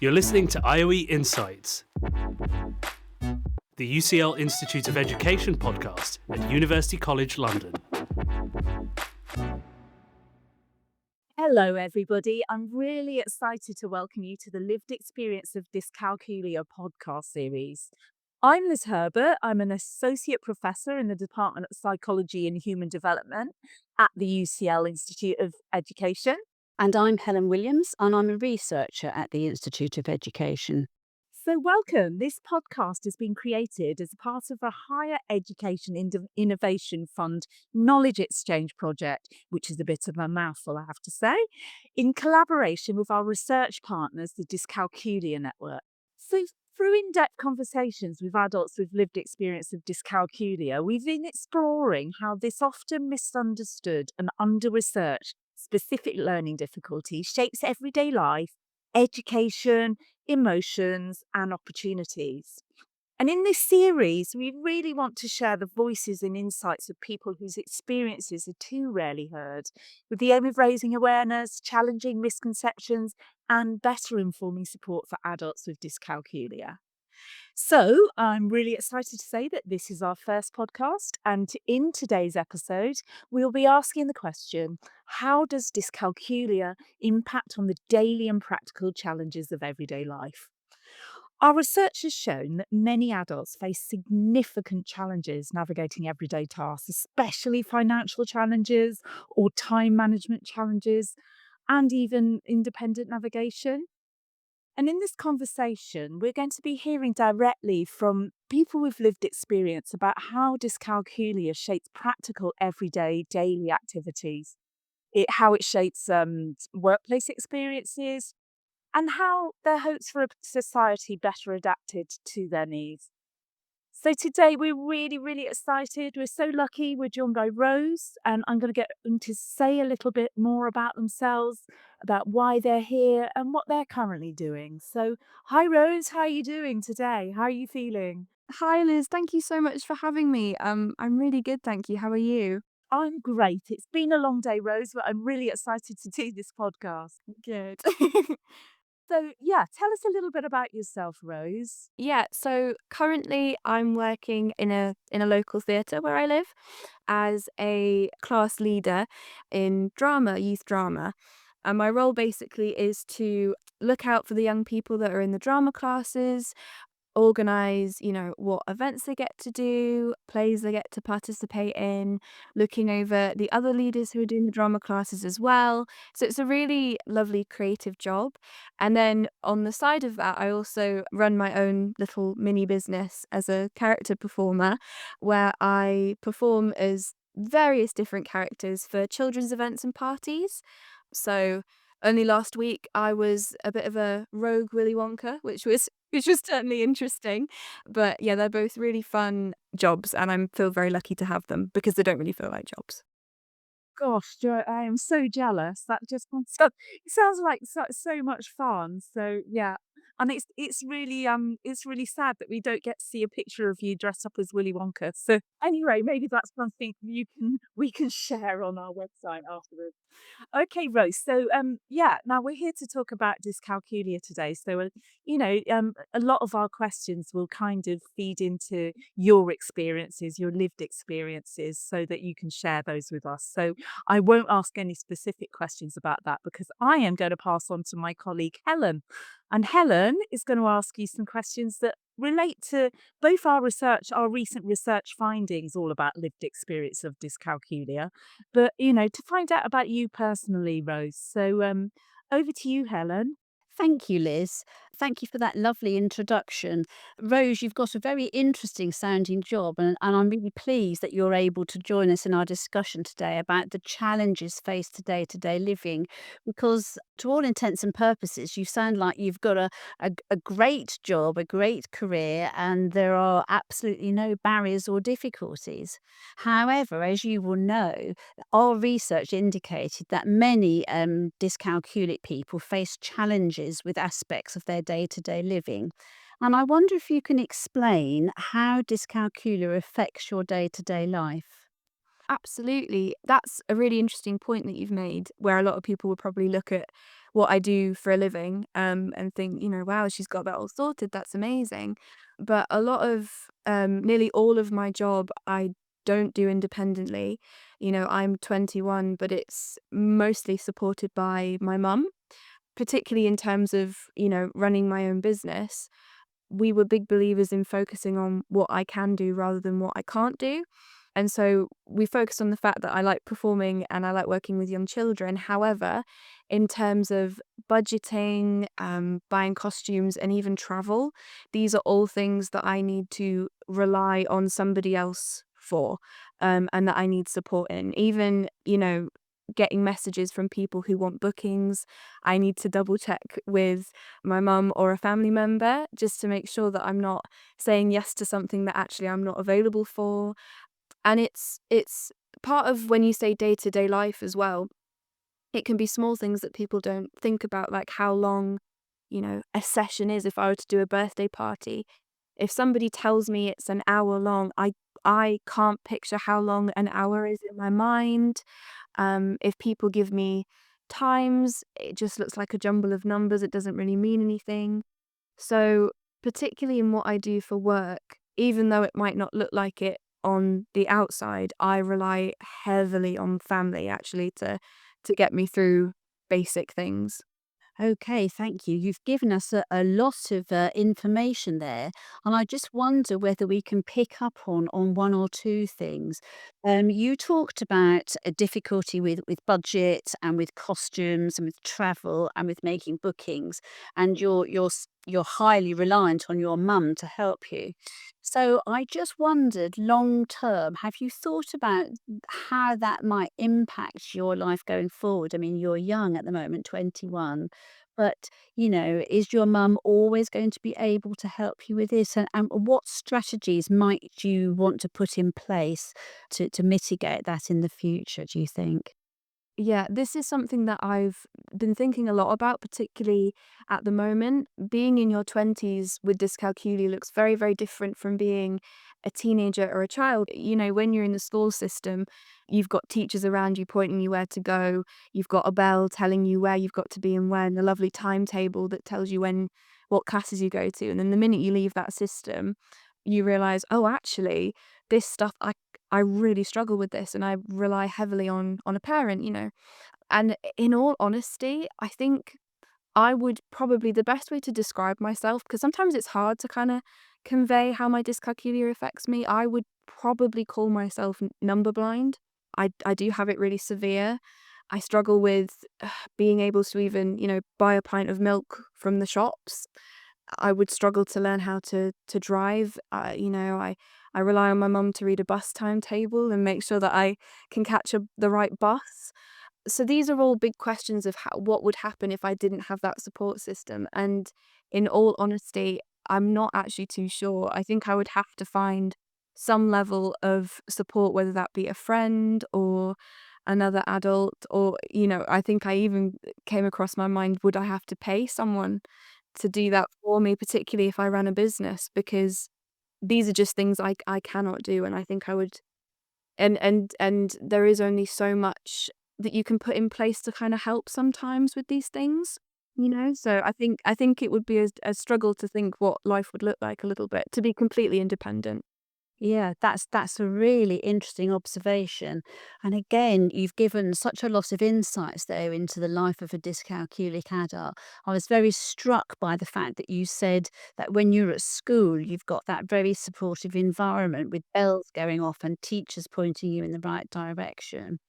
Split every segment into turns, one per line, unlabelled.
You're listening to IOE Insights, the UCL Institute of Education podcast at University College London.
Hello, everybody. I'm really excited to welcome you to the Lived Experience of Dyscalculia podcast series. I'm Liz Herbert. I'm an associate professor in the Department of Psychology and Human Development at the UCL Institute of Education.
And I'm Helen Williams, and I'm a researcher at the Institute of Education.
So welcome. This podcast has been created as part of a Higher Education Innovation Fund knowledge exchange project, which is a bit of a mouthful, I have to say, in collaboration with our research partners, the Dyscalculia Network. So through in-depth conversations with adults with lived experience of dyscalculia, we've been exploring how this often misunderstood and under-researched specific learning difficulty shapes everyday life, education, emotions, and opportunities. And in this series, we really want to share the voices and insights of people whose experiences are too rarely heard, with the aim of raising awareness, challenging misconceptions, and better informing support for adults with dyscalculia. So I'm really excited to say that this is our first podcast. And in today's episode, we'll be asking the question, how does dyscalculia impact on the daily and practical challenges of everyday life? Our research has shown that many adults face significant challenges navigating everyday tasks, especially financial challenges or time management challenges, and even independent navigation. And in this conversation, we're going to be hearing directly from people with lived experience about how dyscalculia shapes practical, everyday, daily activities, how it shapes workplace experiences, and how their hopes for a society better adapted to their needs. So today we're really excited. We're so lucky. We're joined by Rose, and I'm going to get them to say a little bit more about themselves, about why they're here and what they're currently doing. So hi Rose, how are you doing today? How are you feeling?
Hi Liz, thank you so much for having me. I'm really good, thank you. How are you?
I'm great. It's been a long day, Rose, but I'm really excited to do this podcast.
Good.
So yeah, tell us a little bit about yourself, Rose.
Yeah, so currently I'm working in a local theatre where I live as a class leader in drama, youth drama. And my role basically is to look out for the young people that are in the drama classes, organize, what events they get to do, plays they get to participate in, looking over the other leaders who are doing the drama classes as well. So it's a really lovely creative job. And then on the side of that, I also run my own little mini business as a character performer where I perform as various different characters for children's events and parties. So only last week I was a bit of a rogue Willy Wonka, which was certainly interesting. But yeah, they're both really fun jobs, and I feel very lucky to have them because they don't really feel like jobs.
Gosh, Joy, I am so jealous. That just it sounds like so much fun. So yeah, and it's really sad that we don't get to see a picture of you dressed up as Willy Wonka. So anyway, maybe that's something we can share on our website afterwards. Okay, Rose. So yeah, now we're here to talk about dyscalculia today. So a lot of our questions will kind of feed into your experiences, your lived experiences, so that you can share those with us. So I won't ask any specific questions about that because I am going to pass on to my colleague Helen. And Helen is going to ask you some questions that relate to both our recent research findings, all about lived experience of dyscalculia, but, to find out about you personally, Rose. So over to you, Helen.
Thank you, Liz. Thank you for that lovely introduction. Rose, you've got a very interesting sounding job, and I'm really pleased that you're able to join us in our discussion today about the challenges faced to day living, because to all intents and purposes, you sound like you've got a great job, a great career, and there are absolutely no barriers or difficulties. However, as you will know, our research indicated that many dyscalculic people face challenges with aspects of their day-to-day living. And I wonder if you can explain how dyscalculia affects your day-to-day life.
Absolutely. That's a really interesting point that you've made, where a lot of people would probably look at what I do for a living, and think, wow, she's got that all sorted. That's amazing. But a lot of, nearly all of my job, I don't do independently. I'm 21, but it's mostly supported by my mum, particularly in terms of, running my own business. We were big believers in focusing on what I can do rather than what I can't do. And so we focused on the fact that I like performing and I like working with young children. However, in terms of budgeting, buying costumes, and even travel, these are all things that I need to rely on somebody else for, and that I need support in. Even, getting messages from people who want bookings, I need to double check with my mum or a family member just to make sure that I'm not saying yes to something that actually I'm not available for. And it's part of when you say day-to-day life as well. It can be small things that people don't think about, like how long, a session is. If I were to do a birthday party, if somebody tells me it's an hour long, I can't picture how long an hour is in my mind. If people give me times, it just looks like a jumble of numbers. It doesn't really mean anything. So, particularly in what I do for work, even though it might not look like it on the outside, I rely heavily on family actually to get me through basic things.
Okay, thank you. You've given us a lot of information there, and I just wonder whether we can pick up on one or two things. You talked about a difficulty with budget and with costumes and with travel and with making bookings, and you're highly reliant on your mum to help you. So I just wondered, long term, have you thought about how that might impact your life going forward? I mean, you're young at the moment, 21. But, is your mum always going to be able to help you with this? And what strategies might you want to put in place to mitigate that in the future, do you think?
Yeah, this is something that I've been thinking a lot about, particularly at the moment. Being in your 20s with dyscalculia looks very, very different from being a teenager or a child. When you're in the school system, you've got teachers around you pointing you where to go. You've got a bell telling you where you've got to be and when, a lovely timetable that tells you what classes you go to. And then the minute you leave that system, you realize, oh, actually, this stuff, I really struggle with this, and I rely heavily on a parent. And in all honesty, I think I would probably, the best way to describe myself, because sometimes it's hard to kind of convey how my dyscalculia affects me, I would probably call myself number blind. I do have it really severe. I struggle with being able to even, buy a pint of milk from the shops. I would struggle to learn how to drive. I rely on my mum to read a bus timetable and make sure that I can catch the right bus. So these are all big questions of what would happen if I didn't have that support system. And in all honesty, I'm not actually too sure. I think I would have to find some level of support, whether that be a friend or another adult, or, I think I even came across my mind, would I have to pay someone to do that for me, particularly if I ran a business? Because these are just things I cannot do, and I think I would, and there is only so much that you can put in place to kind of help sometimes with these things. So I think it would be a struggle to think what life would look like a little bit to be completely independent.
Yeah, that's a really interesting observation. And again, you've given such a lot of insights there into the life of a dyscalculic adult. I was very struck by the fact that you said that when you're at school, you've got that very supportive environment with bells going off and teachers pointing you in the right direction.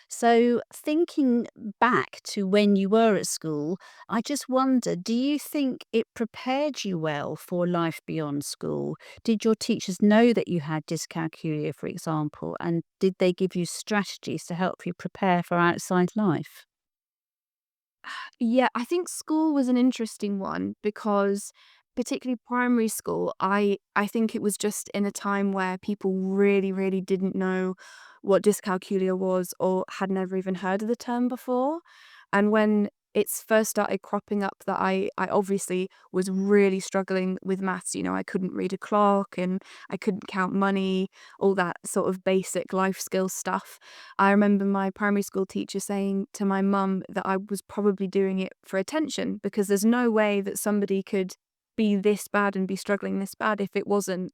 So, thinking back to when you were at school, I just wonder, do you think it prepared you well for life beyond school? Did your teachers know that you had dyscalculia, for example, and did they give you strategies to help you prepare for outside life?
Yeah, I think school was an interesting one because particularly primary school, I think it was just in a time where people really, really didn't know what dyscalculia was or had never even heard of the term before. And when it's first started cropping up that I obviously was really struggling with maths. I couldn't read a clock and I couldn't count money, all that sort of basic life skills stuff. I remember my primary school teacher saying to my mum that I was probably doing it for attention, because there's no way that somebody could be this bad and be struggling this bad if it wasn't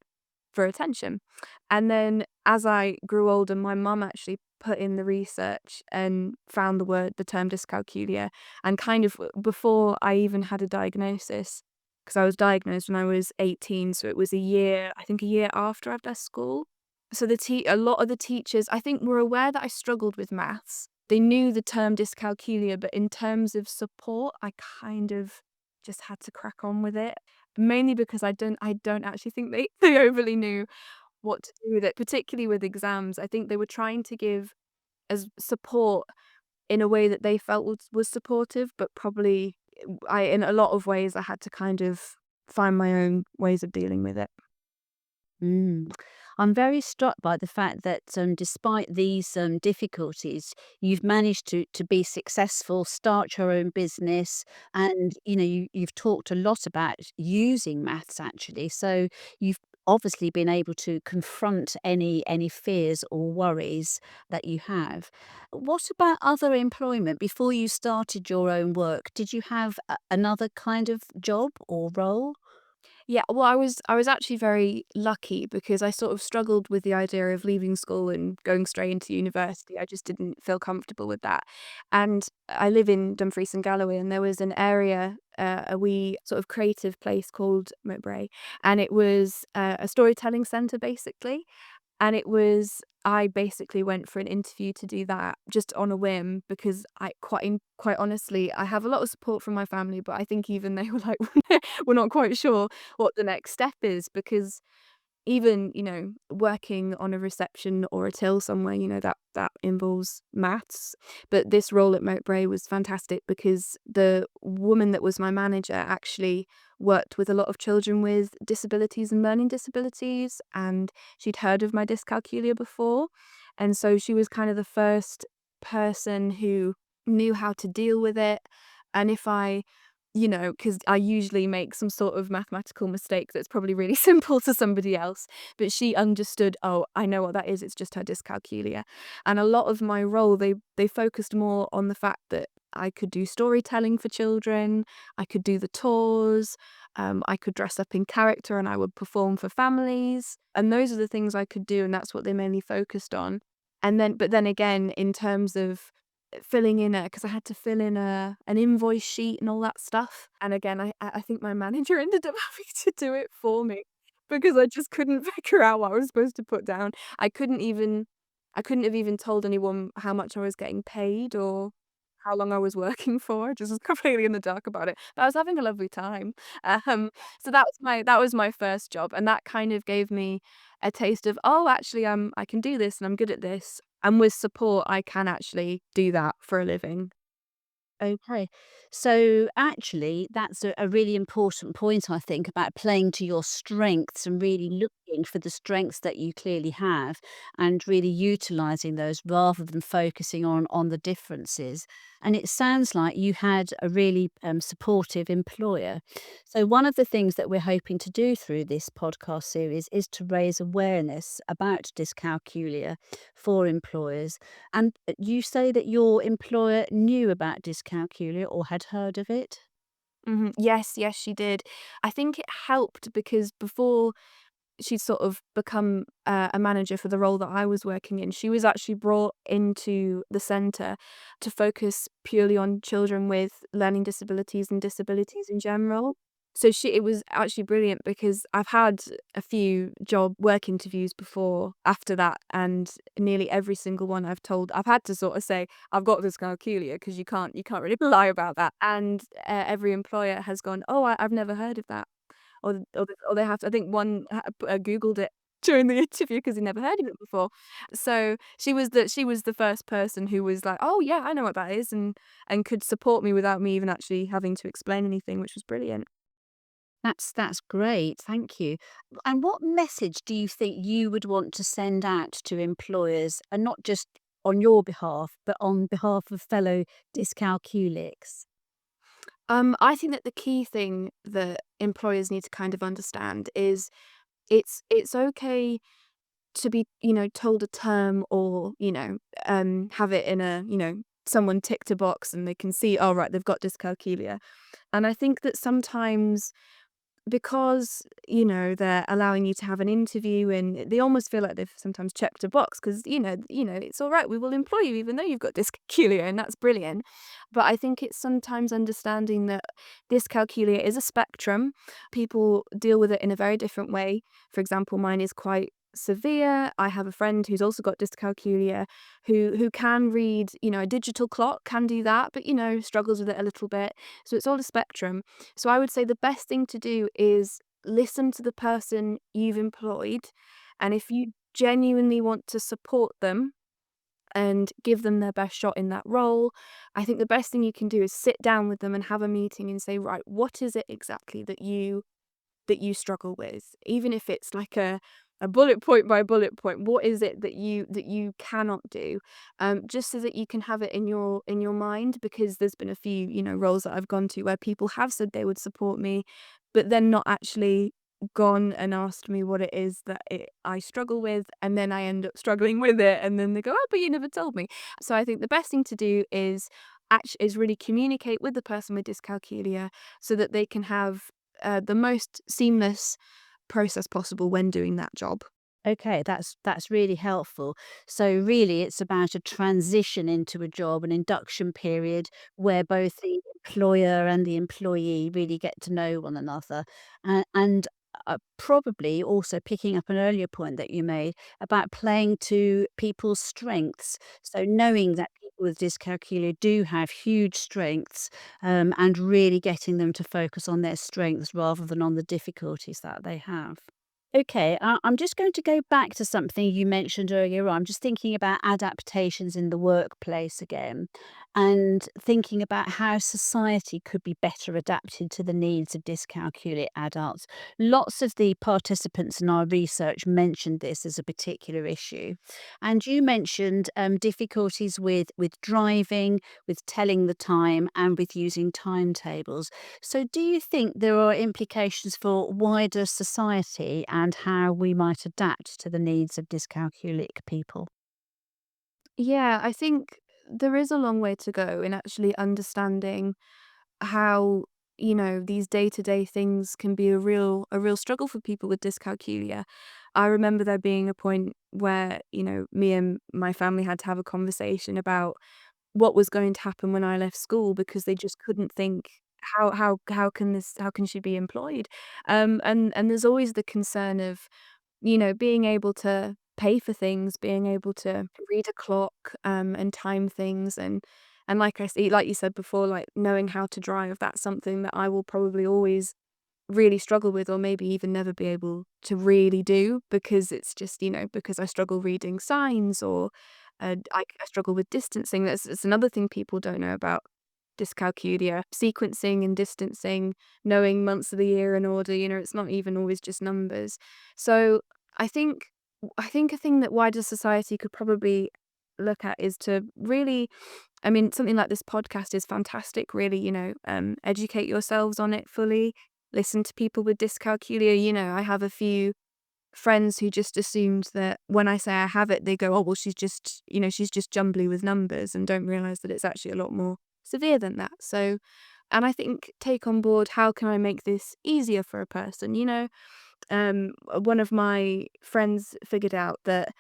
for attention. And then as I grew older, my mum actually put in the research and found the term dyscalculia, and kind of before I even had a diagnosis, because I was diagnosed when I was 18, so it was I think a year after I'd left school. So a lot of the teachers, I think, were aware that I struggled with maths. They knew the term dyscalculia, but in terms of support, I kind of just had to crack on with it. Mainly because I don't actually think they overly knew what to do with it, particularly with exams. I think they were trying to give as support in a way that they felt was supportive, but probably in a lot of ways I had to kind of find my own ways of dealing with it.
Mm. I'm very struck by the fact that despite these difficulties, you've managed to be successful, start your own business, and you've talked a lot about using maths actually. So you've obviously been able to confront any fears or worries that you have. What about other employment? Before you started your own work, did you have another kind of job or role?
Yeah, well, I was actually very lucky because I sort of struggled with the idea of leaving school and going straight into university. I just didn't feel comfortable with that. And I live in Dumfries and Galloway, and there was an area, a wee sort of creative place called Mowbray, and it was a storytelling centre basically. And I basically went for an interview to do that just on a whim, because quite honestly, I have a lot of support from my family, but I think even they were like, we're not quite sure what the next step is, because even, working on a reception or a till somewhere, that involves maths. But this role at Mowbray was fantastic because the woman that was my manager actually worked with a lot of children with disabilities and learning disabilities, and she'd heard of my dyscalculia before. And so she was kind of the first person who knew how to deal with it. And if because I usually make some sort of mathematical mistake that's probably really simple to somebody else, but she understood, oh, I know what that is, it's just her dyscalculia. And a lot of my role, they focused more on the fact that I could do storytelling for children, I could do the tours, I could dress up in character and I would perform for families. And those are the things I could do, and that's what they mainly focused on. But then again, in terms of filling in because I had to fill in an invoice sheet and all that stuff. And again, I think my manager ended up having to do it for me because I just couldn't figure out what I was supposed to put down. I couldn't have even told anyone how much I was getting paid or how long I was working for. I just was completely in the dark about it. But I was having a lovely time. Um, so that was my first job, and that kind of gave me a taste of, oh, actually, I can do this and I'm good at this. And with support, I can actually do that for a living.
Okay. So actually, that's a really important point, I think, about playing to your strengths and really looking for the strengths that you clearly have and really utilizing those rather than focusing on the differences. And it sounds like you had a really supportive employer. So, one of the things that we're hoping to do through this podcast series is to raise awareness about dyscalculia for employers. And you say that your employer knew about dyscalculia or had heard of it?
Yes, yes, she did. I think it helped because before she'd sort of become a manager for the role that I was working in, she was actually brought into the centre to focus purely on children with learning disabilities and disabilities in general. So it was actually brilliant because I've had a few job work interviews before after that, and nearly every single one I've had to sort of say I've got dyscalculia, because you can't really lie about that. And every employer has gone, oh, I've never heard of that, or they have to. I think one Googled it during the interview because he never heard of it before. So she was the first person who was like, oh yeah, I know what that is, and could support me without me even actually having to explain anything, which was brilliant.
That's great, thank you. And what message do you think you would want to send out to employers, and not just on your behalf, but on behalf of fellow dyscalculics?
I think that the key thing that employers need to kind of understand is it's okay to be, told a term, or, have it in a, someone ticked a box and they can see, oh, right, they've got dyscalculia. And I think that sometimes, because, they're allowing you to have an interview, and they almost feel like they've sometimes checked a box, because, it's all right, we will employ you even though you've got dyscalculia, and that's brilliant. But I think it's sometimes understanding that dyscalculia is a spectrum. People deal with it in a very different way. For example, mine is quite severe. I have a friend who's also got dyscalculia, who can read, a digital clock, can do that, but, struggles with it a little bit. So it's all a spectrum. So I would say the best thing to do is listen to the person you've employed. And if you genuinely want to support them and give them their best shot in that role, I think the best thing you can do is sit down with them and have a meeting and say, right, what is it exactly that you struggle with? Even if it's like a bullet point by bullet point, what is it that you cannot do? Just so that you can have it in your mind, because there's been a few, roles that I've gone to where people have said they would support me, but then not actually gone and asked me what it is that I struggle with, and then I end up struggling with it, and then they go, oh, but you never told me. So I think the best thing to do is really communicate with the person with dyscalculia, so that they can have the most seamless process possible when doing that job.
Okay, that's really helpful. So really, it's about a transition into a job, an induction period where both the employer and the employee really get to know one another, and probably also picking up an earlier point that you made about playing to people's strengths. So knowing that people with dyscalculia do have huge strengths, and really getting them to focus on their strengths rather than on the difficulties that they have. Okay, I'm just going to go back to something you mentioned earlier on. I'm just thinking about adaptations in the workplace again, and thinking about how society could be better adapted to the needs of dyscalculic adults. Lots of the participants in our research mentioned this as a particular issue. And you mentioned difficulties with driving, with telling the time, and with using timetables. So, do you think there are implications for wider society and how we might adapt to the needs of dyscalculic people?
Yeah, I think there is a long way to go in actually understanding how, these day-to-day things can be a real struggle for people with dyscalculia. I remember there being a point where, me and my family had to have a conversation about what was going to happen when I left school, because they just couldn't think, how can she be employed? And there's always the concern of, being able to pay for things, being able to read a clock, and time things, and like you said before, like knowing how to drive. That's something that I will probably always really struggle with, or maybe even never be able to really do, because it's just, because I struggle reading signs, or I struggle with distancing. That's another thing people don't know about dyscalculia: sequencing and distancing, knowing months of the year in order. It's not even always just numbers. So I think I think a thing that wider society could probably look at is to really, I mean, something like this podcast is fantastic, really, educate yourselves on it fully, listen to people with dyscalculia. I have a few friends who just assumed that when I say I have it, they go, oh, well, she's just jumbly with numbers, and don't realize that it's actually a lot more severe than that. So, and I think take on board, how can I make this easier for a person? One of my friends figured out that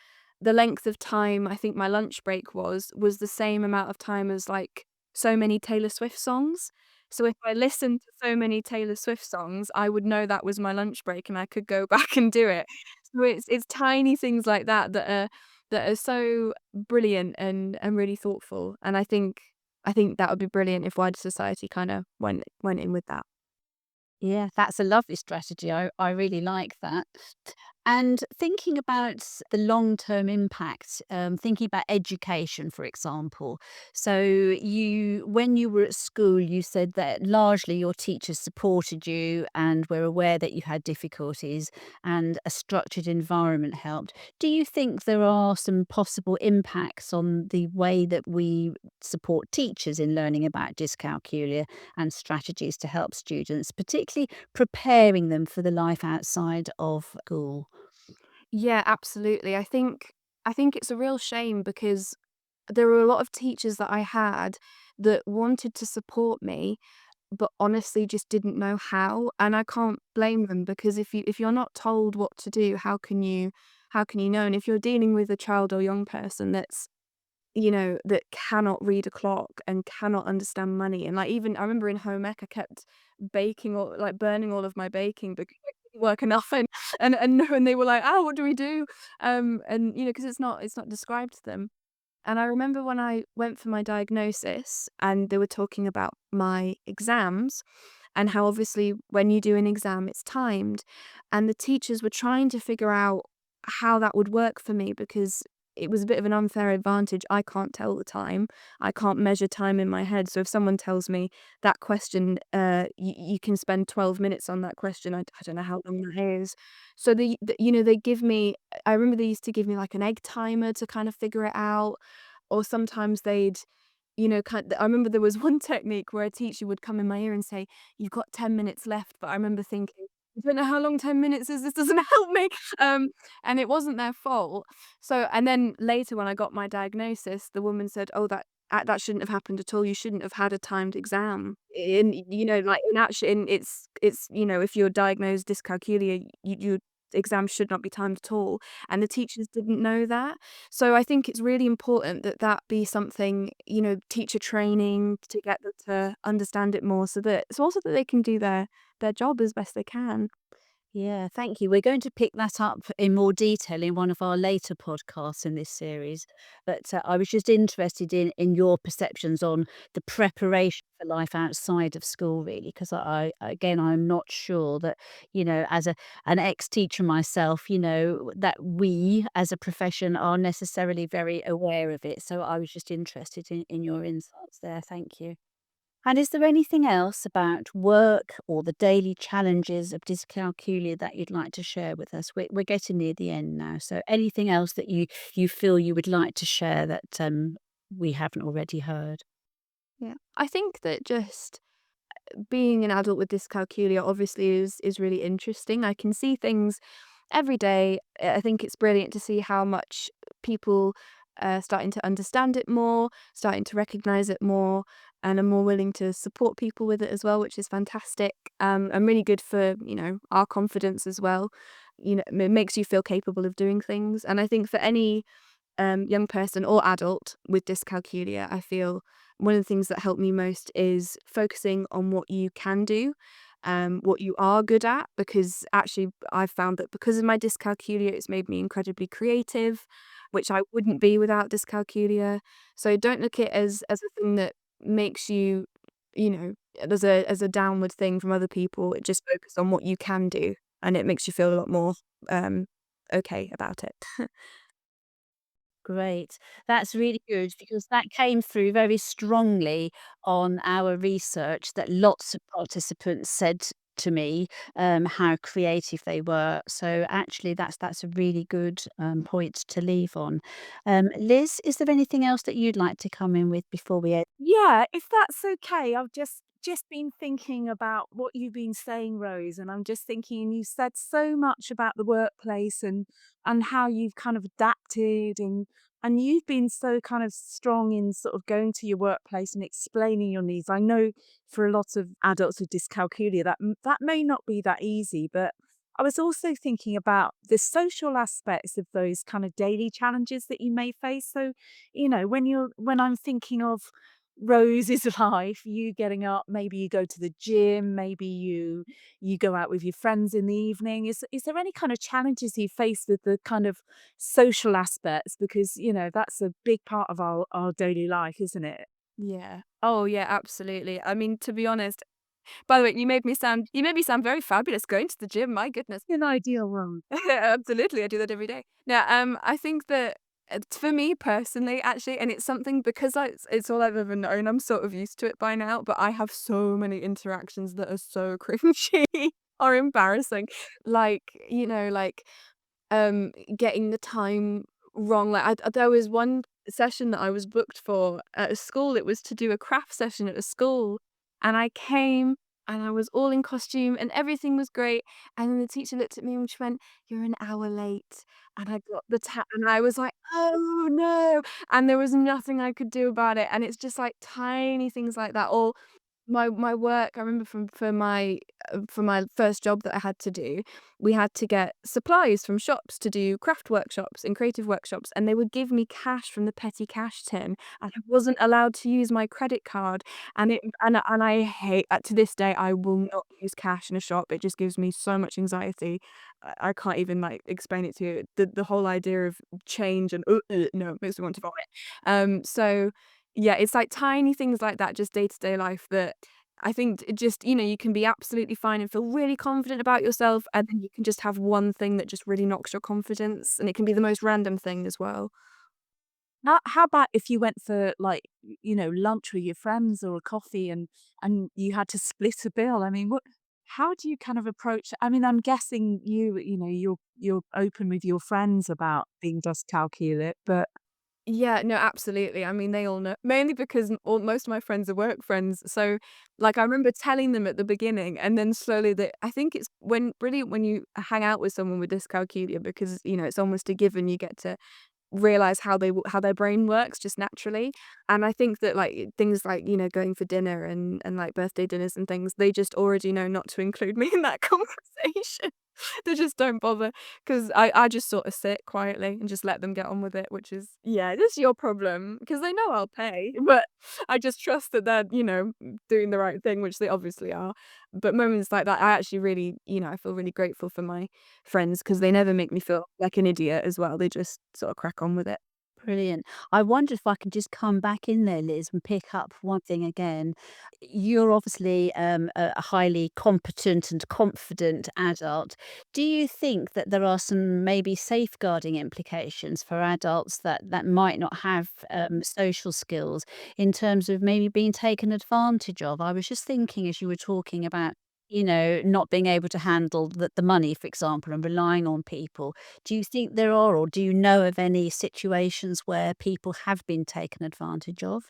the length of time I think my lunch break was the same amount of time as like so many Taylor Swift songs. So if I listened to so many Taylor Swift songs, I would know that was my lunch break, and I could go back and do it. So it's tiny things like that that are so brilliant and really thoughtful. And I think that would be brilliant if wider society kind of went in with that.
Yeah, that's a lovely strategy. I really like that. And thinking about the long-term impact, thinking about education, for example. So when you were at school, you said that largely your teachers supported you and were aware that you had difficulties and a structured environment helped. Do you think there are some possible impacts on the way that we support teachers in learning about dyscalculia and strategies to help students, particularly preparing them for the life outside of school?
Yeah, absolutely. I think it's a real shame because there were a lot of teachers that I had that wanted to support me, but honestly just didn't know how. And I can't blame them because if you're not told what to do, how can you know? And if you're dealing with a child or young person that cannot read a clock and cannot understand money, and like even I remember in home ec I kept baking or like burning all of my baking because I couldn't work enough, and they were like, "Oh, what do we do?" And because it's not described to them. And I remember when I went for my diagnosis and they were talking about my exams and how obviously when you do an exam, it's timed. And the teachers were trying to figure out how that would work for me because it was a bit of an unfair advantage. I can't tell the time. I can't measure time in my head. So if someone tells me that question, you can spend 12 minutes on that question. I don't know how long that is. So they give me, I remember they used to give me like an egg timer to kind of figure it out. Or sometimes I remember there was one technique where a teacher would come in my ear and say, "You've got 10 minutes left." But I remember thinking, "I don't know how long 10 minutes is. This doesn't help me." Um, and it wasn't their fault. So, and then later when I got my diagnosis, the woman said, "Oh, that shouldn't have happened at all. You shouldn't have had a timed exam." Like in actually, if you're diagnosed dyscalculia, your exam should not be timed at all. And the teachers didn't know that. So I think it's really important that that be something, teacher training to get them to understand it more so also that they can do their job as best they can.
Yeah, thank you. We're going to pick that up in more detail in one of our later podcasts in this series. But I was just interested in your perceptions on the preparation for life outside of school, really, because again, I'm not sure that, as an ex-teacher myself, that we as a profession are necessarily very aware of it. So I was just interested in your insights there. Thank you. And is there anything else about work or the daily challenges of dyscalculia that you'd like to share with us? We're getting near the end now. So anything else that you feel you would like to share that we haven't already heard?
Yeah. I think that just being an adult with dyscalculia obviously is really interesting. I can see things every day. I think it's brilliant to see how much people starting to understand it more, starting to recognize it more, and are more willing to support people with it as well, which is fantastic. And really good for our confidence as well. It makes you feel capable of doing things. And I think for any young person or adult with dyscalculia, I feel one of the things that helped me most is focusing on what you can do, what you are good at, because actually I've found that because of my dyscalculia, it's made me incredibly creative, which I wouldn't be without dyscalculia. So don't look at it as a thing that makes you, you know, as a downward thing from other people. Just focus on what you can do, and it makes you feel a lot more um, okay about it.
Great. That's really good because that came through very strongly on our research that lots of participants said to me how creative they were. So actually that's a really good point to leave on. Liz, is there anything else that you'd like to come in with before we end?
Yeah, if that's okay. I've just been thinking about what you've been saying, Rose, and I'm just thinking you said so much about the workplace and how you've kind of adapted and you've been so kind of strong in sort of going to your workplace and explaining your needs. I know for a lot of adults with dyscalculia that may not be that easy, but I was also thinking about the social aspects of those kind of daily challenges that you may face. So, when I'm thinking of Rose's life, you getting up, maybe you go to the gym, maybe you go out with your friends in the evening. Is there any kind of challenges you face with the kind of social aspects? Because, that's a big part of our daily life, isn't it?
Yeah. Oh, yeah, absolutely. I mean, to be honest, By the way, you made me sound very fabulous going to the gym. My goodness.
An ideal one.
Absolutely, I do that every day. Now, I think that for me personally, actually, and it's something because it's all I've ever known. I'm sort of used to it by now, but I have so many interactions that are so cringy or embarrassing. Like, getting the time wrong. Like, there was one session that I was booked for at a school. It was to do a craft session at a school, and I came and I was all in costume and everything was great. And then the teacher looked at me and she went, "You're an hour late." And I got and I was like, "Oh no!" And there was nothing I could do about it. And it's just like tiny things like that. Or my work, I remember for my first job that I had to do, we had to get supplies from shops to do craft workshops and creative workshops, and they would give me cash from the petty cash tin, and I wasn't allowed to use my credit card, and I hate to this day, I will not use cash in a shop. It just gives me so much anxiety. I can't even, like, explain it to you. The whole idea of change and, no, it makes me want to vomit. So yeah, it's like tiny things like that, just day-to-day life that I think it just, you can be absolutely fine and feel really confident about yourself, and then you can just have one thing that just really knocks your confidence, and it can be the most random thing as well.
How about if you went for, like, lunch with your friends or a coffee and you had to split a bill? I mean, how do you kind of approach I mean, I'm guessing you're open with your friends about being dyscalculic, but
Yeah, no, absolutely. I mean, they all know, mainly because most of my friends are work friends. So, like, I remember telling them at the beginning, and then slowly I think it's brilliant when you hang out with someone with dyscalculia because, it's almost a given. You get to realize how their brain works just naturally. And I think that, like, things like, going for dinner and like birthday dinners and things, they just already know not to include me in that conversation. They just don't bother because I just sort of sit quietly and just let them get on with it, which is, yeah, this is your problem because they know I'll pay, but I just trust that they're, doing the right thing, which they obviously are. But moments like that, I actually really, I feel really grateful for my friends because they never make me feel like an idiot as well. They just sort of crack on with it.
Brilliant. I wonder if I can just come back in there, Liz, and pick up one thing again. You're obviously a highly competent and confident adult. Do you think that there are some maybe safeguarding implications for adults that might not have social skills in terms of maybe being taken advantage of? I was just thinking as you were talking about, not being able to handle the money, for example, and relying on people. Do you think there are, or do you know of any situations where people have been taken advantage of?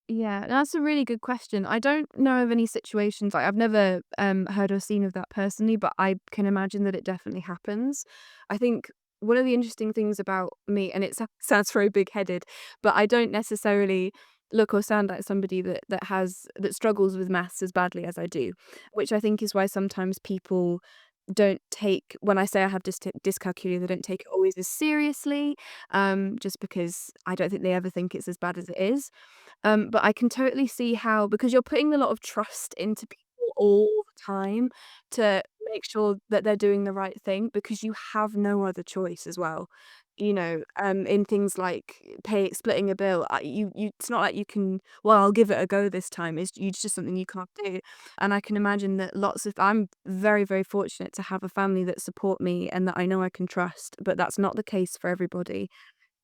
Yeah, that's a really good question. I don't know of any situations, like I've never heard or seen of that personally, but I can imagine that it definitely happens. I think one of the interesting things about me, and it sounds very big-headed, but I don't necessarily look or sound like somebody that struggles with maths as badly as I do, which I think is why sometimes people don't take when I say I have dyscalculia, they don't take it always as seriously, just because I don't think they ever think it's as bad as it is. But I can totally see how because you're putting a lot of trust into people all the time to make sure that they're doing the right thing because you have no other choice as well. In things like splitting a bill, it's not like you can, well, I'll give it a go this time. It's just something you can't do. And I can imagine that I'm very, very fortunate to have a family that support me and that I know I can trust, but that's not the case for everybody.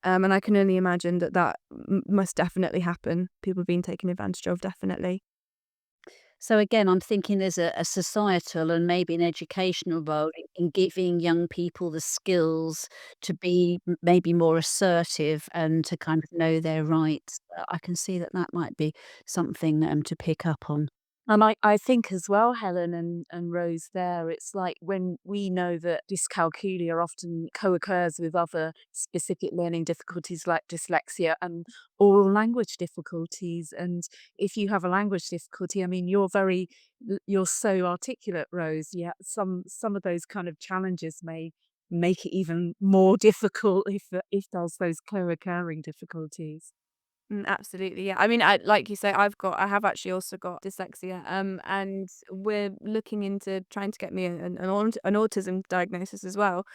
And I can only imagine that must definitely happen. People being taken advantage of, definitely.
So again, I'm thinking there's a societal and maybe an educational role in giving young people the skills to be maybe more assertive and to kind of know their rights. I can see that that might be something to pick up on.
And I think as well, Helen and Rose there, it's like when we know that dyscalculia often co-occurs with other specific learning difficulties like dyslexia and oral language difficulties. And if you have a language difficulty, I mean, you're so articulate, Rose. Yeah, some of those kind of challenges may make it even more difficult if there's those co-occurring difficulties.
Absolutely, yeah. I mean, like you say, I have actually also got dyslexia, and we're looking into trying to get me an autism diagnosis as well.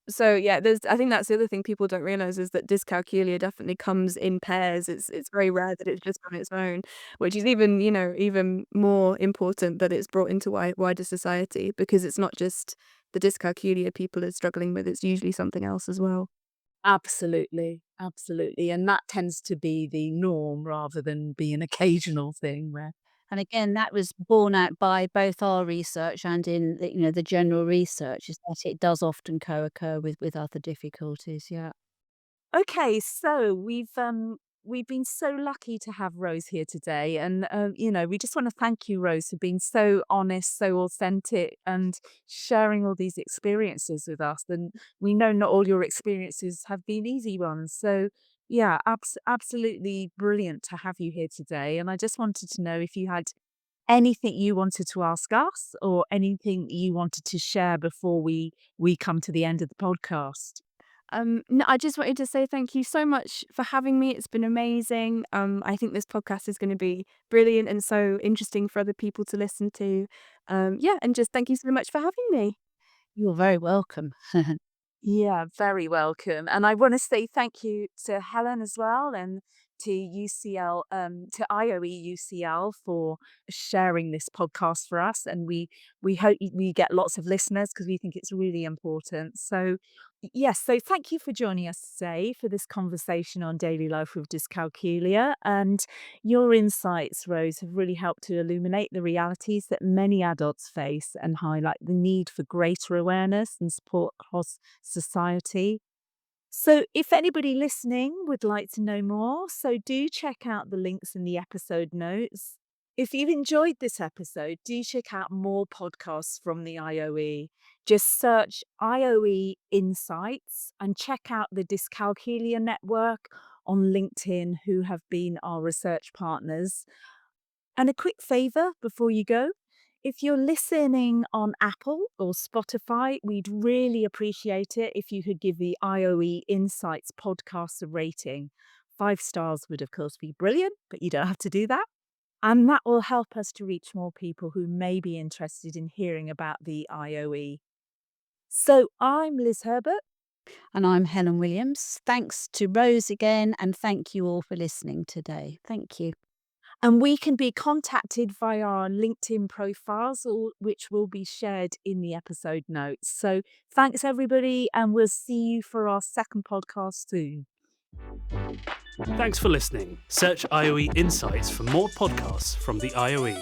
So yeah, I think that's the other thing people don't realize is that dyscalculia definitely comes in pairs. It's very rare that it's just on its own, which is even, even more important that it's brought into wider society, because it's not just the dyscalculia people are struggling with, it's usually something else as well.
Absolutely, absolutely. And that tends to be the norm rather than be an occasional thing where
And again, that was borne out by both our research and in the general research, is that it does often co-occur with other difficulties. Yeah.
Okay, so we've been so lucky to have Rose here today, and we just want to thank you, Rose, for being so honest, so authentic, and sharing all these experiences with us. And we know not all your experiences have been easy ones, so yeah, absolutely brilliant to have you here today. And I just wanted to know if you had anything you wanted to ask us, or anything you wanted to share before we come to the end of the podcast.
No, I just wanted to say thank you so much for having me. It's been amazing. I think this podcast is going to be brilliant and so interesting for other people to listen to. Yeah, and just thank you so much for having me.
You're very welcome.
Yeah, very welcome. And I want to say thank you to Helen as well, and to UCL, to IOE UCL for sharing this podcast for us. And we hope we get lots of listeners because we think it's really important. So yes, so thank you for joining us today for this conversation on daily life with dyscalculia. And your insights, Rose, have really helped to illuminate the realities that many adults face and highlight the need for greater awareness and support across society. So, if anybody listening would like to know more, so do check out the links in the episode notes. If you've enjoyed this episode, do check out more podcasts from the IOE. Just search IOE Insights and check out the Dyscalculia Network on LinkedIn, who have been our research partners. And a quick favor before you go, if you're listening on Apple or Spotify, we'd really appreciate it if you could give the IOE Insights podcast a rating. 5 stars would, of course, be brilliant, but you don't have to do that. And that will help us to reach more people who may be interested in hearing about the IOE. So I'm Liz Herbert.
And I'm Helen Williams. Thanks to Rose again, and thank you all for listening today. Thank you.
And we can be contacted via our LinkedIn profiles, which will be shared in the episode notes. So thanks, everybody, and we'll see you for our second podcast soon.
Thanks for listening. Search IOE Insights for more podcasts from the IOE.